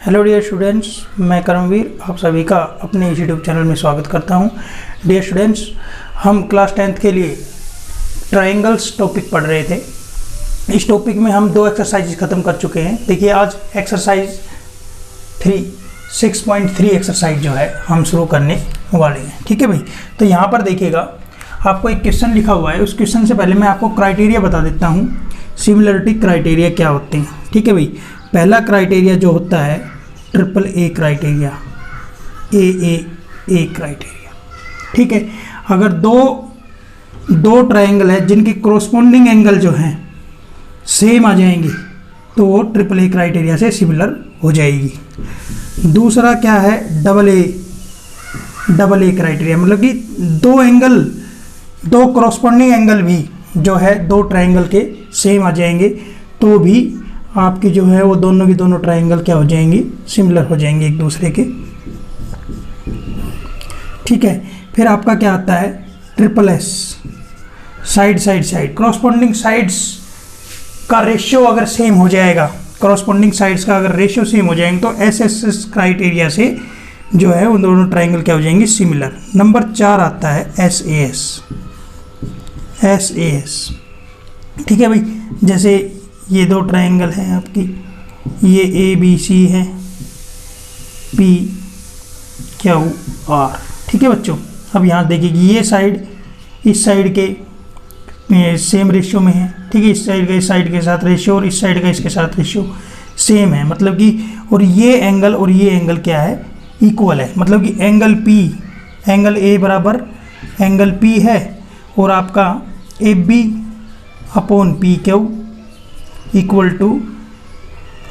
Hello dear students, मैं करमवीर आप सभी का अपने इस यूट्यूब चैनल में स्वागत करता हूं। डियर स्टूडेंट्स, हम क्लास 10th के लिए ट्रायंगल्स टॉपिक पढ़ रहे थे। इस टॉपिक में हम 2 एक्सरसाइज ख़त्म कर चुके हैं। देखिए, आज एक्सरसाइज 6.3 एक्सरसाइज जो है हम शुरू करने वाले हैं। ठीक है भाई, तो यहाँ पर देखिएगा, आपको एक क्वेश्चन लिखा हुआ है। उस क्वेश्चन से पहले मैं आपको क्राइटेरिया बता देता हूँ, सिमिलरिटी क्राइटेरिया क्या होते हैं। ठीक है भाई, पहला क्राइटेरिया जो होता है triple A criteria, A criteria. ठीक है, अगर दो ट्रायंगल है जिनकी कोरोस्पोंडिंग एंगल जो है सेम आ जाएंगे तो वो ट्रिपल ए क्राइटेरिया से सिमिलर हो जाएगी। दूसरा क्या है, डबल ए क्राइटेरिया, मतलब कि दो कोरोस्पोंडिंग एंगल भी जो है दो ट्रायंगल के सेम आ जाएंगे तो भी आपकी जो है वो दोनों की दोनों ट्रायंगल क्या हो जाएंगी, सिमिलर हो जाएंगे एक दूसरे के। ठीक है, फिर आपका क्या आता है, triple S, side corresponding sides का रेशियो अगर सेम हो जाएगा, कोरोस्पोंडिंग साइड्स का अगर रेशियो सेम हो जाएंगे तो एस क्राइटेरिया से जो है उन दोनों ट्रायंगल क्या हो जाएंगे, सिमिलर। नंबर 4 आता है एस। ठीक है भाई, जैसे ये दो ट्रायंगल हैं आपकी, ये ABC है, PQR। ठीक है बच्चों, अब यहाँ देखिए ये साइड इस साइड के सेम रेशियो में है। ठीक है, इस साइड के साथ रेशियो और इस साइड का इसके साथ रेशियो सेम है, मतलब कि और ये एंगल क्या है, इक्वल है। मतलब कि एंगल A बराबर एंगल P है और आपका AB upon PQ equal to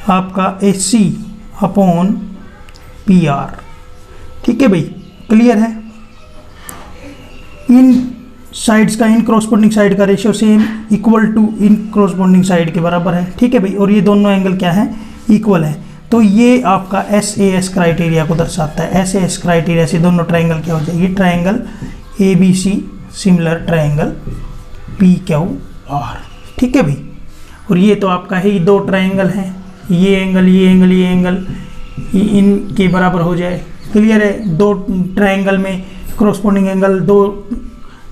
आपका AC अपॉन PR। ठीक है भाई, क्लियर है। इन साइड्स का, इन कोरोस्पोंडिंग साइड का रेशियो सेम इक्वल टू इन कोरोस्पोंडिंग साइड के बराबर है। ठीक है भाई, और ये दोनों एंगल क्या है, इक्वल है। तो ये आपका SAS क्राइटेरिया को दर्शाता है। SAS क्राइटेरिया से दोनों ट्रायंगल क्या हो जाएगी, triangle ABC similar triangle PQR। ठीक है भाई, और ये तो आपका ही दो ट्रायंगल हैं, ये एंगल इनके बराबर हो जाए। क्लियर है, दो ट्रायंगल में कोरोस्पोंडिंग एंगल, दो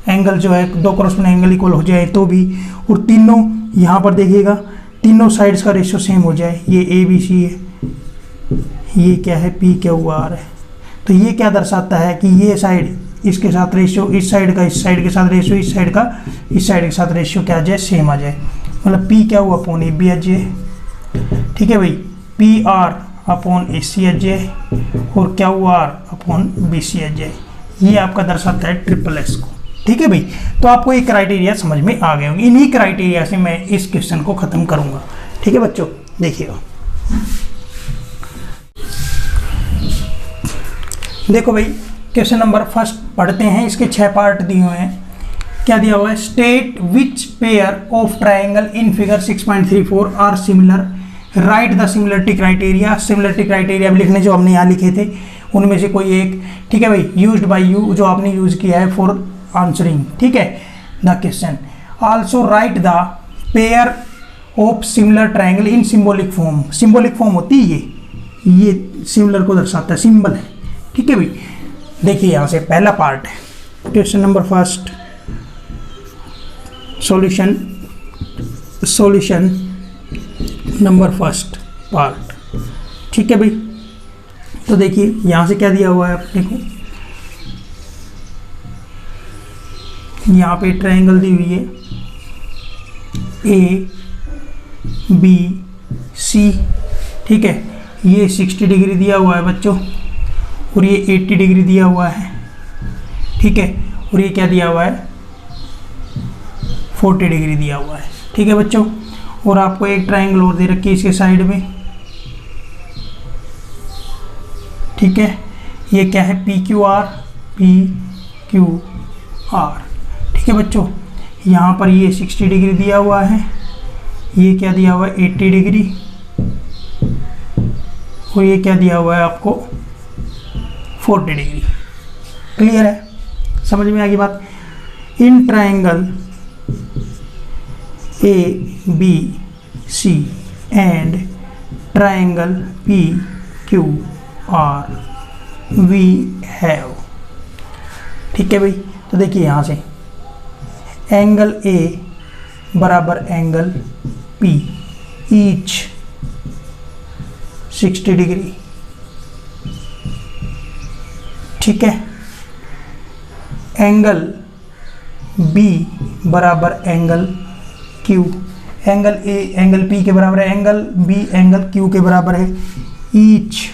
एंगल जो है दो कोरोस्पोंडिंग एंगल इक्वल हो जाए तो भी, और तीनों यहाँ पर देखिएगा तीनों साइड्स का रेशियो सेम हो जाए। ये ABC है, ये क्या है, PQR है। तो ये क्या दर्शाता है कि ये साइड इसके साथ रेशियो, इस साइड का इस साइड के साथ रेशियो, इस साइड का इस साइड के साथ रेशियो क्या आ जाए, सेम आ जाए। मतलब PQ अपॉन AB आ जाए। ठीक है भाई, PR अपॉन AC आ जाए और QR अपॉन BC आ जाए। ये आपका दर्शाता है ट्रिपल एस को। ठीक है भाई, तो आपको ये क्राइटेरिया समझ में आ गए होंगे। इन्हीं क्राइटेरिया से मैं इस क्वेश्चन को खत्म करूंगा। ठीक है बच्चों, देखिएगा, देखो भाई, क्वेश्चन नंबर 1 पढ़ते हैं। इसके 6 पार्ट दिए हुए हैं। क्या दिया हुआ है, state which pair of triangle in figure 6.34 are similar, right the similarity criteria. Similarity criteria लिखने जो हमने यहाँ लिखे थे उनमें से कोई एक। ठीक है भाई, यूज्ड बाय यू, जो आपने यूज किया है फॉर आंसरिंग। ठीक है, the question. Also right the pair of similar triangle in symbolic form. Symbolic form होती है ये सिमिलर को दर्शाता है, सिंबल है। ठीक है भाई, देखिए यहाँ से पहला पार्ट है question number 1, solution number 1 part. ठीक है भाई, तो देखिए यहाँ से क्या दिया हुआ है अपने को, यहाँ पे ट्रायंगल दी हुई है ABC। ठीक है, ये 60 डिग्री दिया हुआ है बच्चों, और ये 80 डिग्री दिया हुआ है। ठीक है, और ये क्या दिया हुआ है, 40 डिग्री दिया हुआ है। ठीक है बच्चों, और आपको एक ट्रायंगल और दे रखी है इसके साइड में। ठीक है, ये क्या है, PQR। ठीक है बच्चों, यहाँ पर ये 60 डिग्री दिया हुआ है, ये क्या दिया हुआ है, 80 डिग्री, और ये क्या दिया हुआ है आपको, 40 डिग्री। क्लियर है, समझ में आ गई बात। In triangle ABC and triangle Q R we have. ठीक है भाई, तो देखिए यहाँ से एंगल ए बराबर एंगल पी ईच 60 डिग्री। ठीक है, एंगल बी बराबर angle Q, angle A angle P के बराबर है, एंगल बी एंगल क्यू के बराबर है, ईच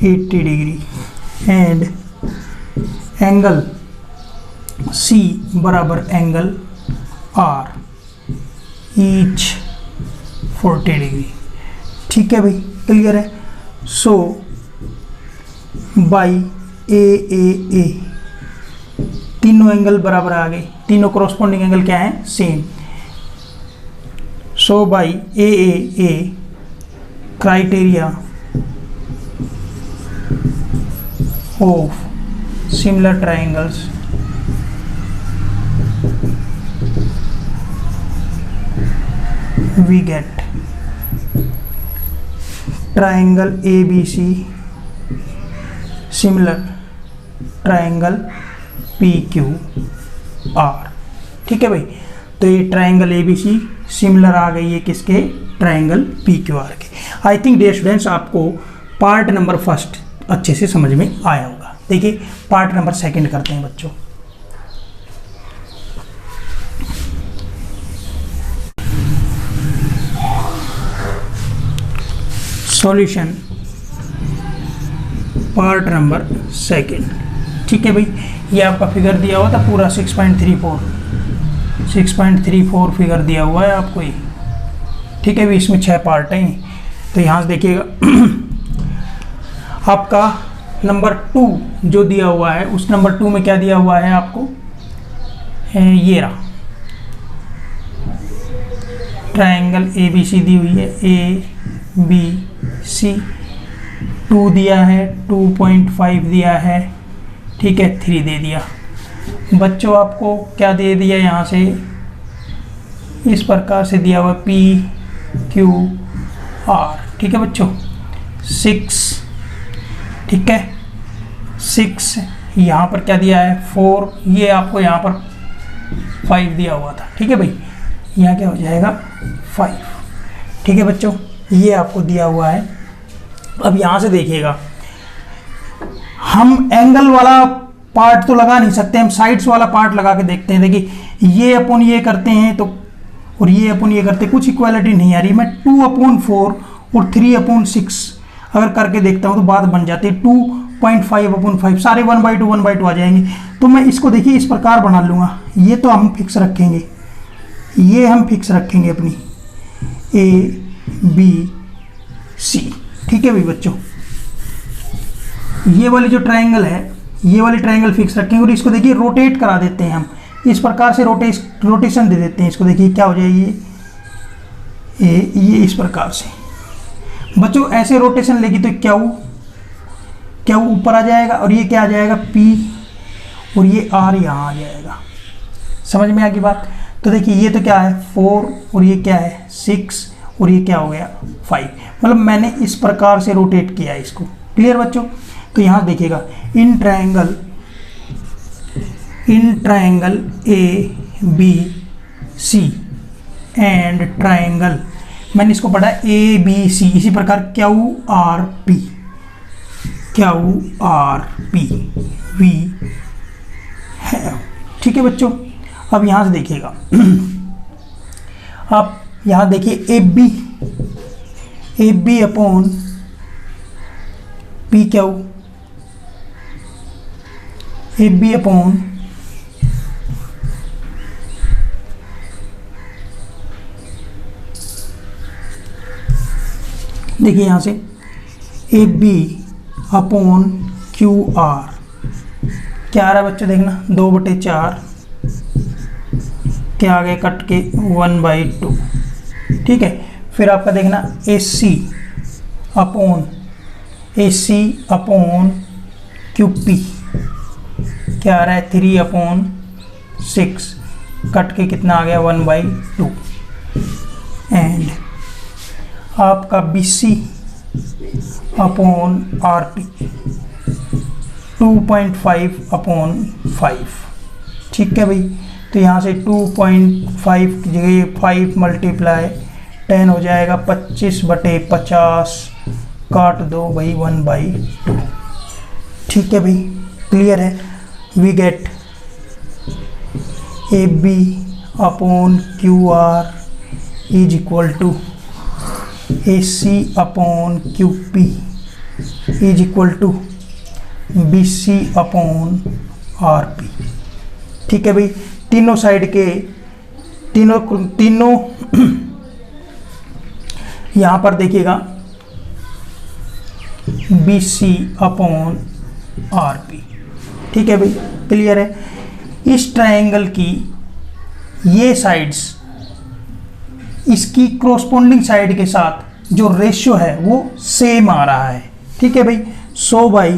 80 डिग्री। एंड एंगल सी बराबर एंगल आर ईच 40 डिग्री। ठीक है भाई, क्लियर है। सो बाई ए तीनों एंगल बराबर आ गए, तीनों कॉरस्पॉन्डिंग एंगल क्या है, same. So by A criteria of similar triangles we get triangle ABC similar triangle PQR। ठीक है भाई, तो ये ट्राइंगल ABC सिमिलर आ गई है किसके, ट्राइंगल PQR के। आई थिंक डियर स्टूडेंट्स आपको पार्ट नंबर फर्स्ट अच्छे से समझ में आया होगा। देखिए पार्ट नंबर सेकंड करते हैं बच्चों। Solution part number second. ठीक है भाई, ये आपका फिगर दिया हुआ था पूरा 6.34 फिगर दिया हुआ है आपको ये। ठीक है भाई, इसमें 6 पार्ट हैं। तो यहाँ से देखिएगा आपका नंबर 2 जो दिया हुआ है, उस नंबर 2 में क्या दिया हुआ है आपको, ये रहा ट्राइंगल ABC दी हुई है, ABC 2 दिया है, 2.5 दिया है। ठीक है, 3 दे दिया। बच्चों आपको क्या दे दिया यहाँ से, इस प्रकार से दिया हुआ PQR। ठीक है बच्चों, 6। ठीक है, 6 यहाँ पर क्या दिया है, 4। ये आपको यहाँ पर 5 दिया हुआ था। ठीक है भाई, यहाँ क्या हो जाएगा 5। ठीक है बच्चों, ये आपको दिया हुआ है। अब यहाँ से देखिएगा, हम एंगल वाला पार्ट तो लगा नहीं सकते, हम साइड्स वाला पार्ट लगा के देखते हैं। देखिए ये अपन ये करते हैं तो, और ये अपन ये करते हैं, कुछ इक्वालिटी नहीं आ रही। मैं 2/4 और 3/6 अगर करके देखता हूँ तो बात बन जाती है 2.5/5, सारे 1/2 आ जाएंगे। तो मैं इसको देखिए इस प्रकार बना लूँगा। ये तो हम फिक्स रखेंगे, ये हम फिक्स रखेंगे अपनी ABC। ठीक है भाई बच्चों, ये वाली जो ट्राइंगल है, ये वाली ट्राइंगल फिक्स रखेंगे और इसको देखिए रोटेट करा देते हैं हम, इस प्रकार से रोटेशन दे देते हैं इसको। देखिए क्या हो जाएगी, ये इस प्रकार से। बच्चों ऐसे रोटेशन लेगी तो क्या ऊपर आ जाएगा और ये क्या आ जाएगा P, और ये R यहाँ आ जाएगा। समझ में आ गई बात। तो देखिए ये तो क्या है 4 और ये क्या है 6 और ये क्या हो गया 5। मतलब मैंने इस प्रकार से रोटेट किया है इसको। क्लियर बच्चों। तो यहाँ देखिएगा in triangle ABC and triangle, मैंने इसको पढ़ा ABC, इसी प्रकार QRP वी हैव। ठीक है बच्चों। अब यहाँ से देखिएगा, आप यहाँ देखिए AB upon PQ, AB upon देखिए यहाँ से AB अपॉन QR क्या आ रहा है बच्चों, देखना 2/4 क्या आ गए कट के 1/2। ठीक है, फिर आपका देखना AC अपॉन QP क्या आ रहा है 3/6 कट के कितना आ गया 1/2। एंड आपका BC upon R P, 2.5 upon 5। ठीक है भाई, तो यहाँ से 2.5 की जगह 5 मल्टीप्लाई 10 हो जाएगा 25/50, काट दो भाई 1/2। ठीक है भाई, क्लियर है। We get A B upon Q R is equal to A C upon Q P is equal to B C upon R P. ठीक है भाई, तीनों साइड के तीनों यहाँ पर देखिएगा B C upon R P. ठीक है भाई, क्लियर है। इस ट्रायंगल की ये साइड्स इसकी क्रोस्पोंडिंग साइड के साथ जो रेशियो है वो सेम आ रहा है। ठीक है भाई, so by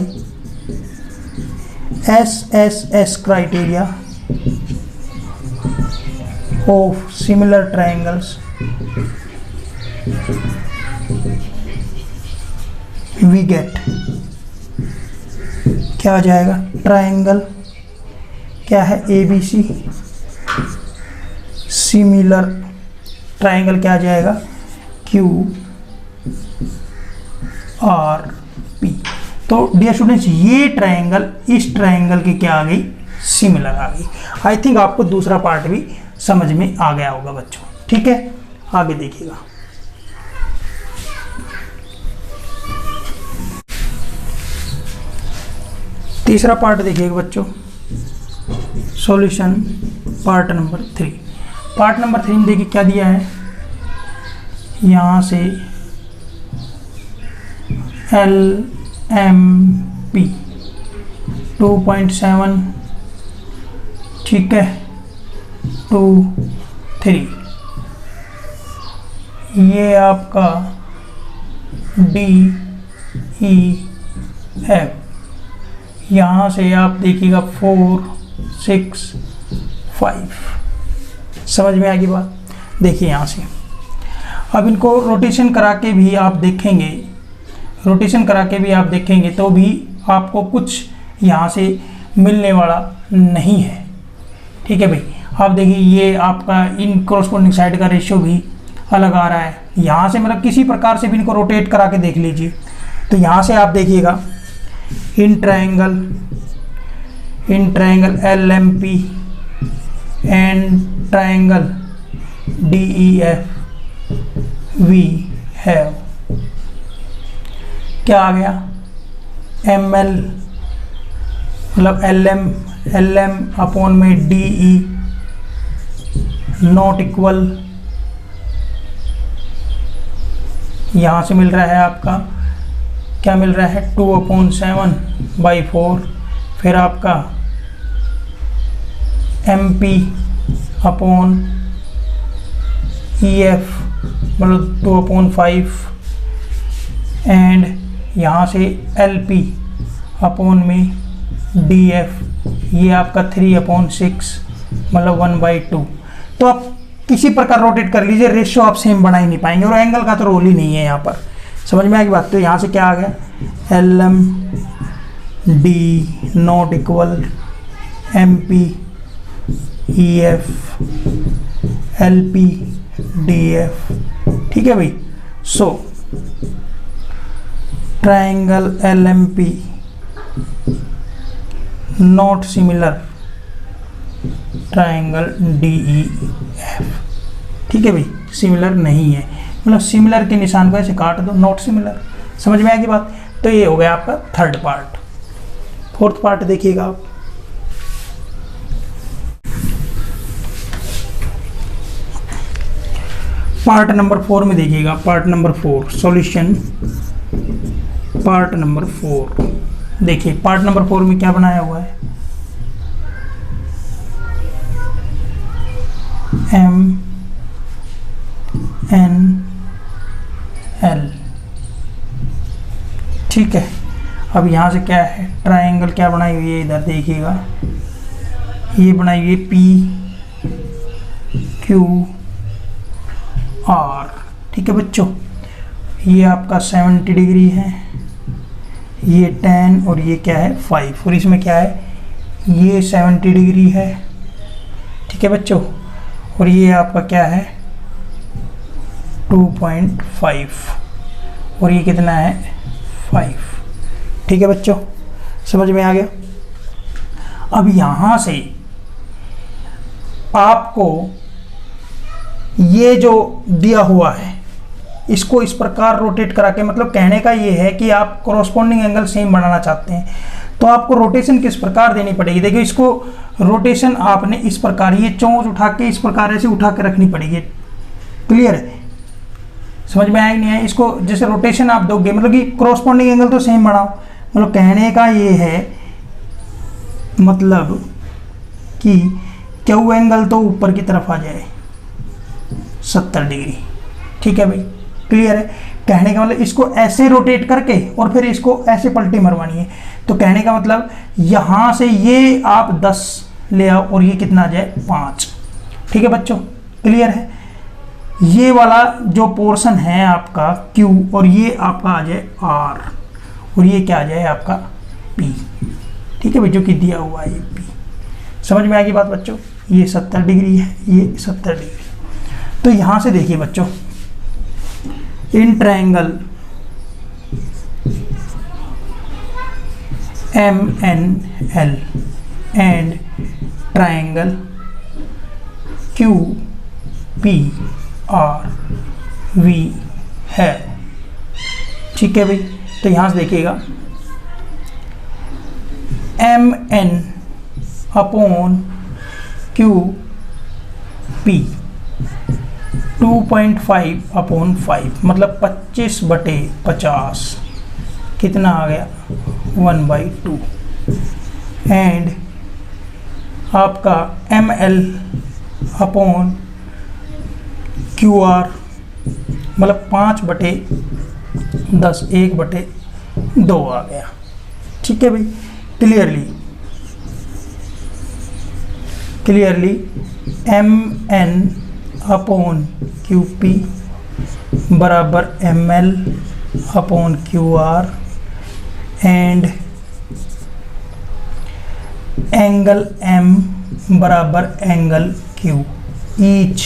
S criteria of similar triangles we get, क्या आ जाएगा, ट्रायंगल क्या है, A B C, similar triangle क्या आ जाएगा, क्यू आर पी। तो डियर स्टूडेंट्स, ये ट्रायंगल इस ट्रायंगल की क्या आ गई, सिमिलर आ गई। आई थिंक आपको दूसरा पार्ट भी समझ में आ गया होगा बच्चों। ठीक है, आगे देखिएगा। तीसरा पार्ट देखिएगा बच्चों, solution part number 3। Part number 3 में देखिए क्या दिया है, यहाँ से एल एम पी 2.7, ठीक है, 2 3, ये आपका डी ई एफ, यहाँ से आप देखिएगा 4 6 5। समझ में आएगी बात। देखिए यहाँ से अब इनको रोटेशन करा के भी आप देखेंगे, रोटेशन करा के भी आप देखेंगे तो भी आपको कुछ यहाँ से मिलने वाला नहीं है। ठीक है भाई, आप देखिए ये आपका इन कॉरस्पॉन्डिंग साइड का रेशियो भी अलग आ रहा है। यहाँ से मतलब किसी प्रकार से भी इनको रोटेट करा के देख लीजिए। तो यहाँ से आप देखिएगा in triangle L M P and triangle D E F we have क्या आ गया, एम एल मतलब एल एम अपॉन में डी ई नॉट इक्वल, यहाँ से मिल रहा है आपका क्या मिल रहा है, 2/7/4। फिर आपका M P upon E F मतलब 2/5 एंड यहाँ से एल पी अपॉन में डी एफ, ये आपका 3/6 मतलब 1/2। तो आप किसी प्रकार रोटेट कर लीजिए, रेशियो आप सेम बना ही नहीं पाएंगे और एंगल का तो रोल ही नहीं है यहाँ पर। समझ में आएगी बात। तो यहाँ से क्या आ गया, L M D not equal M P E F L P D F. ठीक है भाई। So triangle L M P not similar triangle D E F. ठीक है भाई, सिमिलर नहीं है, मतलब सिमिलर के निशान को ऐसे काट दो, नॉट सिमिलर। समझ में आएगी बात। तो ये हो गया आपका थर्ड पार्ट। फोर्थ पार्ट देखिएगा आप, पार्ट नंबर 4 में देखिएगा। Part number 4 solution part number 4। देखिए पार्ट नंबर 4 में क्या बनाया हुआ है, एम एन एल। ठीक है, अब यहाँ से क्या है, ट्रायंगल क्या बनाई हुई है, इधर देखिएगा, ये बनाई हुई है पी क्यू आर। ठीक है बच्चों, ये आपका 70 डिग्री है ये 10 और ये क्या है 5, और इसमें क्या है ये 70 डिग्री है, ठीक है बच्चों, और ये आपका क्या है 2.5 और ये कितना है 5, ठीक है बच्चों, समझ में आ गया। अब यहाँ से आपको ये जो दिया हुआ है इसको इस प्रकार रोटेट करा के, मतलब कहने का ये है कि आप कॉरस्पॉन्डिंग एंगल सेम बनाना चाहते हैं तो आपको रोटेशन किस प्रकार देनी पड़ेगी। देखिए इसको रोटेशन आपने इस प्रकार, ये चोंच उठा के इस प्रकार ऐसे उठा के रखनी पड़ेगी, क्लियर है, समझ में आया कि नहीं आया। इसको जैसे रोटेशन आप दोगे मतलब कि कॉरस्पॉन्डिंग एंगल तो सेम बनाओ, मतलब कहने का ये है मतलब कि क्यू एंगल तो ऊपर की तरफ आ जाए 70 डिग्री, ठीक है भाई, क्लियर है। कहने का मतलब इसको ऐसे रोटेट करके और फिर इसको ऐसे पलटी मरवानी है, तो कहने का मतलब यहाँ से ये आप 10 ले आओ और ये कितना आ जाए 5, ठीक है बच्चों, क्लियर है। ये वाला जो पोर्शन है आपका Q और ये आपका आ जाए R और ये क्या आ जाए आपका P, ठीक है भाई, जो कि दिया हुआ है ये P, समझ में आएगी बात बच्चों। ये 70 डिग्री है, ये 70 डिग्री। तो यहाँ से देखिए बच्चों, in triangle MNL and triangle QPRV है, ठीक है भाई। तो यहाँ से देखिएगा MN अपॉन QP 2.5 अपॉन 5 मतलब 25/50 कितना आ गया 1/2 एंड आपका ML अपॉन QR मतलब 5/10 1/2 आ गया, ठीक है भाई। क्लियरली MN अपॉन QP बराबर ML upon QR and angle M बराबर एंगल Q ईच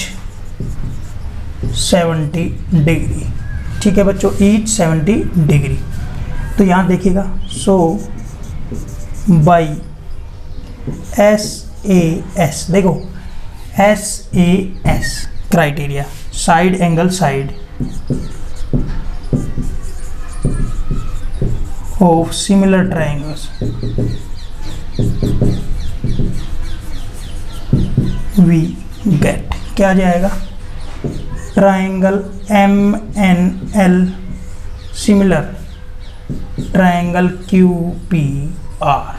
70 डिग्री, ठीक है बच्चों, ईच 70 डिग्री। तो यहाँ देखिएगा, सो बाई SAS, देखो SAS criteria, side angle side of similar triangles we get, क्या जाएगा triangle MNL similar triangle QPR,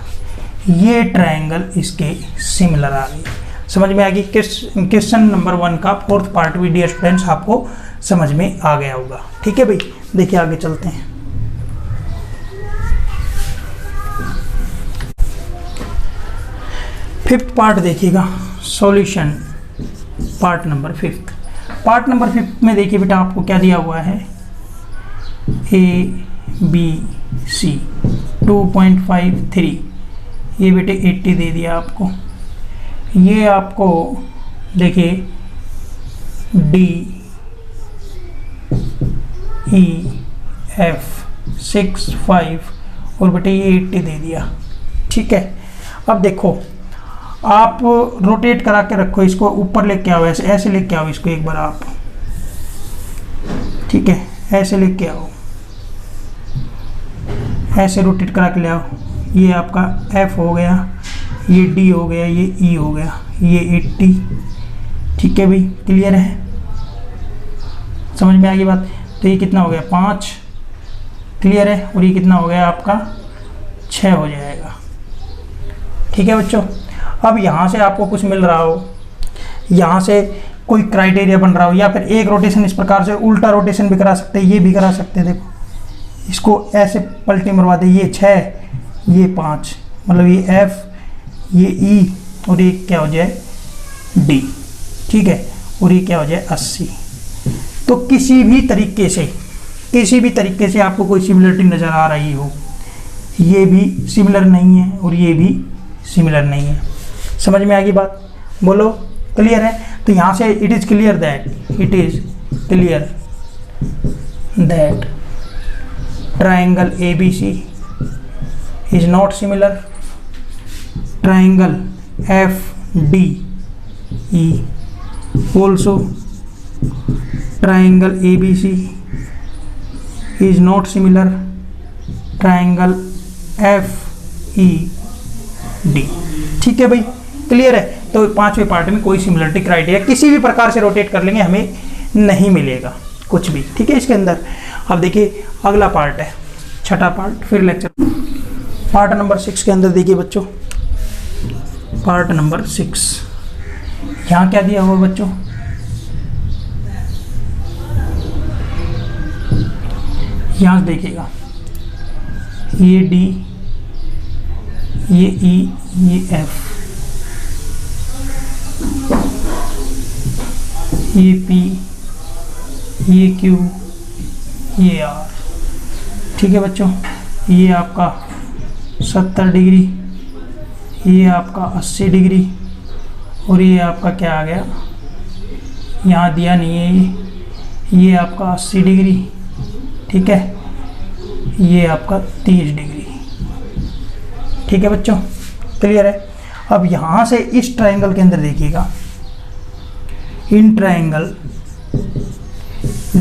ये ट्रायंगल इसके सिमिलर आ गई। समझ में आ गई। क्वेश्चन नंबर 1 का 4th पार्ट भी डियर स्टूडेंट्स आपको समझ में आ गया होगा, ठीक है भाई। देखिए आगे चलते हैं। फिफ्थ पार्ट देखिएगा, solution part number 5। Part number 5 में देखिए बेटा आपको क्या दिया हुआ है, ABC 2.53, ये बेटे 80 दे दिया आपको। ये आपको देखिए DEF 6.5 और बेटे ये 80 दे दिया, ठीक है। अब देखो आप रोटेट करा के रखो, इसको ऊपर लेके आओ, ऐसे ऐसे लेके आओ इसको एक बार आप, ठीक है, ऐसे लेके आओ, ऐसे रोटेट करा के ले आओ। ये आपका F हो गया, ये D हो गया, ये E हो गया, ये 80, ठीक है भाई, क्लियर है, समझ में आ गई बात। तो ये कितना हो गया 5, क्लियर है, और ये कितना हो गया आपका 6 हो जाएगा, ठीक है बच्चों। अब यहाँ से आपको कुछ मिल रहा हो, यहाँ से कोई क्राइटेरिया बन रहा हो, या फिर एक रोटेशन इस प्रकार से उल्टा रोटेशन भी करा सकते हैं, ये भी करा सकते हैं। देखो इसको ऐसे पलटी मरवा दे, ये 6 ये 5, मतलब ये F ये E और ये क्या हो जाए D, ठीक है, और ये क्या हो जाए 80। तो किसी भी तरीके से आपको कोई सिमिलरिटी नज़र आ रही हो, ये भी सिमिलर नहीं है और ये भी सिमिलर नहीं है। समझ में आ गई बात? बोलो क्लियर है? तो यहाँ से it is clear that triangle ABC is not similar triangle FDE also triangle ABC is not similar triangle FED। ठीक है भाई, क्लियर है? तो पांचवें पार्ट में कोई सिमिलरिटी क्राइटेरिया किसी भी प्रकार से रोटेट कर लेंगे हमें नहीं मिलेगा कुछ भी। ठीक है इसके अंदर। अब देखिए अगला पार्ट है, छठा पार्ट, फिर लेक्चर पार्ट नंबर 6 के अंदर देखिए बच्चों, पार्ट नंबर 6 यहाँ क्या दिया हुआ बच्चों? यहाँ देखिएगा ये D, ये E, ये F, ये P, ये Q, ये R। ठीक है बच्चों, ये आपका 70 डिग्री, ये आपका 80 डिग्री और ये आपका क्या आ गया, यहाँ दिया नहीं है ये आपका 80 डिग्री। ठीक है, ये आपका 30 डिग्री। ठीक है बच्चों, क्लियर है? अब यहाँ से इस ट्रायंगल के अंदर देखिएगा, इन ट्रायंगल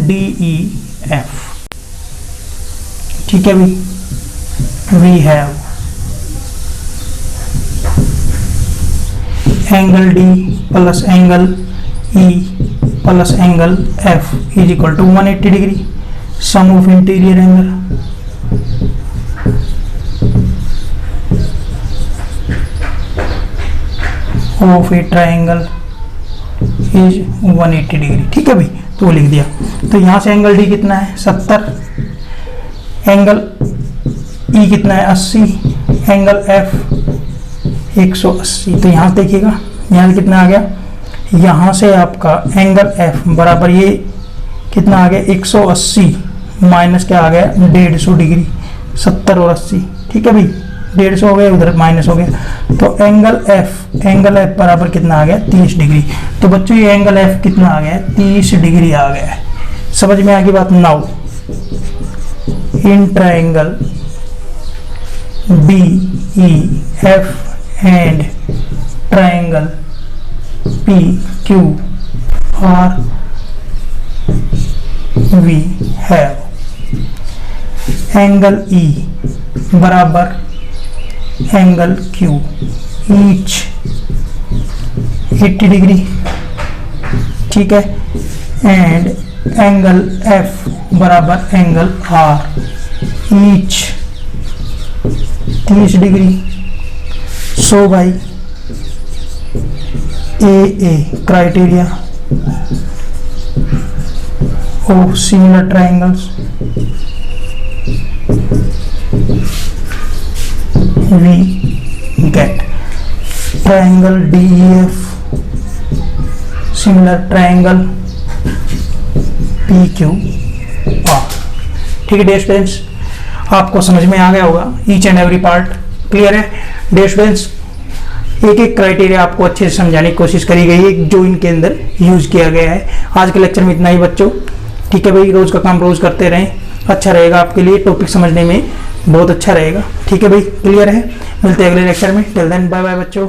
DEF। ठीक है भाई, we have angle D plus angle E plus angle F is equal to 180 degree, sum of interior angle of a triangle is 180 degree. ठीक है भाई, तो वो लिख दिया। तो यहाँ से एंगल D कितना है 70, एंगल E कितना है 80, एंगल F 180। तो यहाँ देखिएगा, यहाँ कितना आ गया, यहाँ से आपका एंगल F बराबर ये कितना आ गया 180 माइनस क्या आ गया 150 डिग्री, 70 और 80। ठीक है भाई, 150 हो गया, उधर माइनस हो गया, तो एंगल F बराबर कितना आ गया 30 डिग्री। तो बच्चों ये एंगल F कितना आ गया 30 डिग्री आ गया है। समझ में आ गई बात? Now in triangle DEF and triangle PQR we have angle E बराबर एंगल Q each 80 डिग्री। ठीक है, एंड एंगल F बराबर एंगल R each 30 डिग्री। सो भाई AA criteria of similar triangles we get triangle DEF, similar triangle PQR। ठीक है dear students, आपको समझ में आ गया होगा each and every part. Clear है डियर स्टूडेंट्स? एक एक क्राइटेरिया आपको अच्छे से समझाने की कोशिश करी गई है जो इनके अंदर यूज किया गया है। आज के लेक्चर में इतना ही बच्चों। ठीक है भाई, रोज का काम रोज करते रहें, अच्छा रहेगा आपके लिए, टॉपिक समझने में बहुत अच्छा रहेगा। ठीक है भाई, क्लियर है? मिलते हैं अगले लेक्चर में। टिल देन बाय बाय बच्चों।